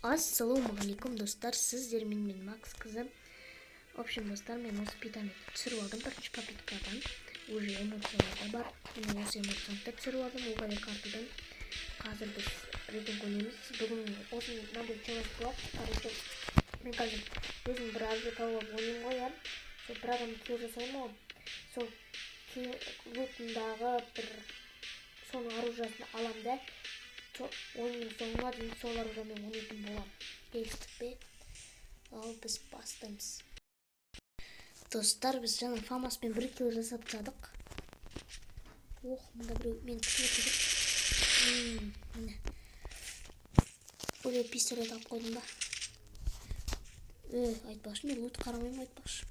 Ассалаумағалейкум достар, сіздермен мен Макс қызым. В общем, достар, мен осы питаны түсіріп алдым, бірінші попыткадан. Уже эмоциялар да бар. Мен осы эмоцияны түсіріп алдым, угали картадан. Қазір біз рейтинг ойнаймыз. Бүгін осы мынандай челлендж болады. Короче, мен қазір өзім бір арзу тауып ойнайын ғой, иә. Сол бір адам килл жасаймын ғой. Сол лутындағы бір соның оружиясын аламын да. Oyunun sonuna дейін сол оружиямен ойнайтын боламын. Келістік пе? Ал біз бастаймыз. Достар, біз жаңа Фамаспен бір килл жасап тастадық. Ох, мында біреу мен кіліп. Міне. Өле пистолет алып қойдым ба? Айтпақшы, мен лут қарамаймын айтпақшы.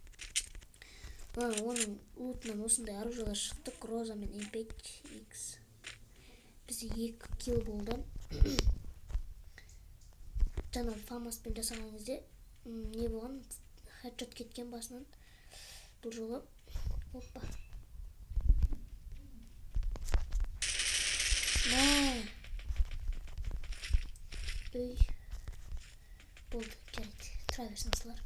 Оның лутынан осындай оружиялар шықты. Роза мен M5X. Бізде 2 килл болды. Жаңа Фамаспен жасаған кезде не болған? Хедшот кеткен басынан. Бұл жолы оппа. Болды, жарайды. Тұра берсін осылар.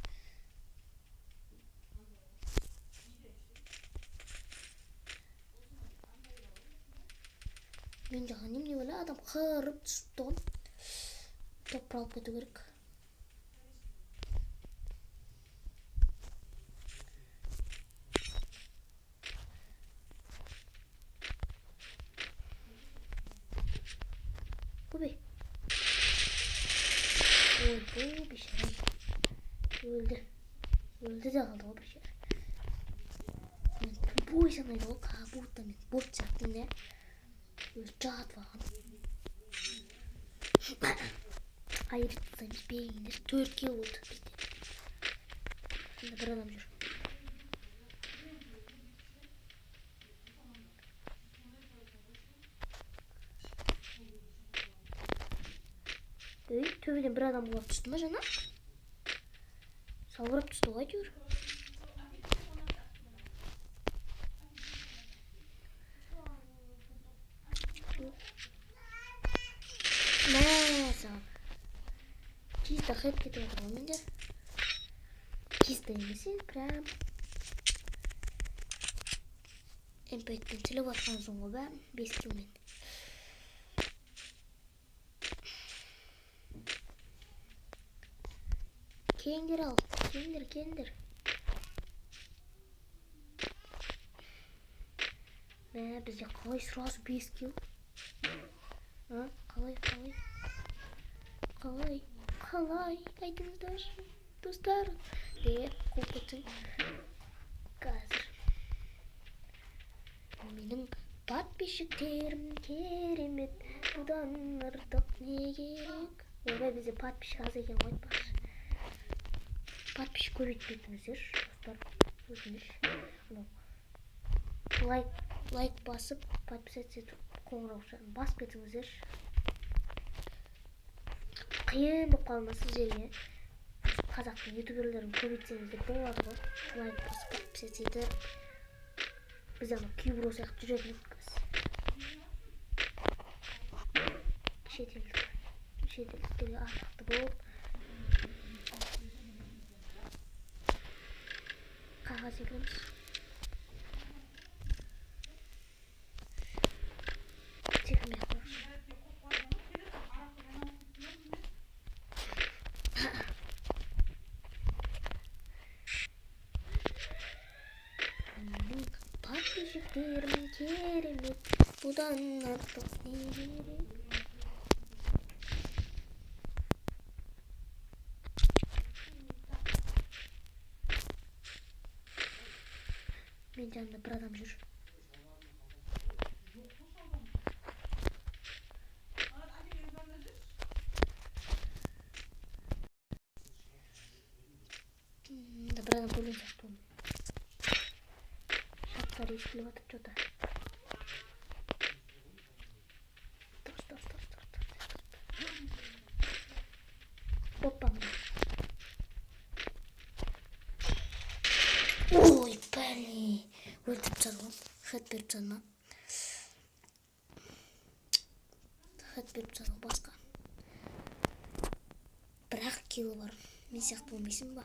Мен жағын не бөлі адам қырып түсіп тұғын. Топыр алып кету керек. Көбе. Ой, бұл бешер. Өлді. Өлді де қалды ғой бешер. Мен тупой санайды ғой, будто мен бот сияқтымын да. Жатып алған. Айырып тастаймыз, бейіндер. 4 килл болды бізде. Сонда бір адам жүр. Төбеден бір адам болып түсті ма жаңа? Салбырап түсті ғой әйтеуір. Чисто хэт кетіп отыр ғой мендер. Чисто емес, прям M5-пен тіліп атқан соң ғой бәрін 5 киллмен. Келіңдер ал, келіңдер. Бізде қалай сразу 5 килл? Қалай, айтыңыздар, достар. Қопытың қазір. Менің подписчиктерім керемет, бұдан артық не керек? Ойбай, бізде подписчик аз екен ғой айтпақшы. Подписчик көбейтпейтіңіздер, достар. Өтініш. Лайк басып, подписаться етіп, қоңыраушаны басып кетіңіздер. Қиын болып қалмасын жерге. Қазақтың ютуберлерін көбейтсеңіздер болады ғой. Лайк басып, подписаться етіп. Біз ана Кибро сияқты жүретін өткіз. Шетелдіктерге атақты болып. Қағаз екеніміз. Секірмей қойшы. Подписчиктерім керемет, бұдан артық не керек? Мен жанымда бір адам жүр. Бір адам көрген сияқты оны. Шаттар ескіліп атып жота. Оппа мына. Ой, блин. Өлтіріп тастады ғой. Хэт беріп тастады ма? Хэт беріп тастады ғой басқа. 1-ақ кило бар. Мен сияқты болмайсың ба?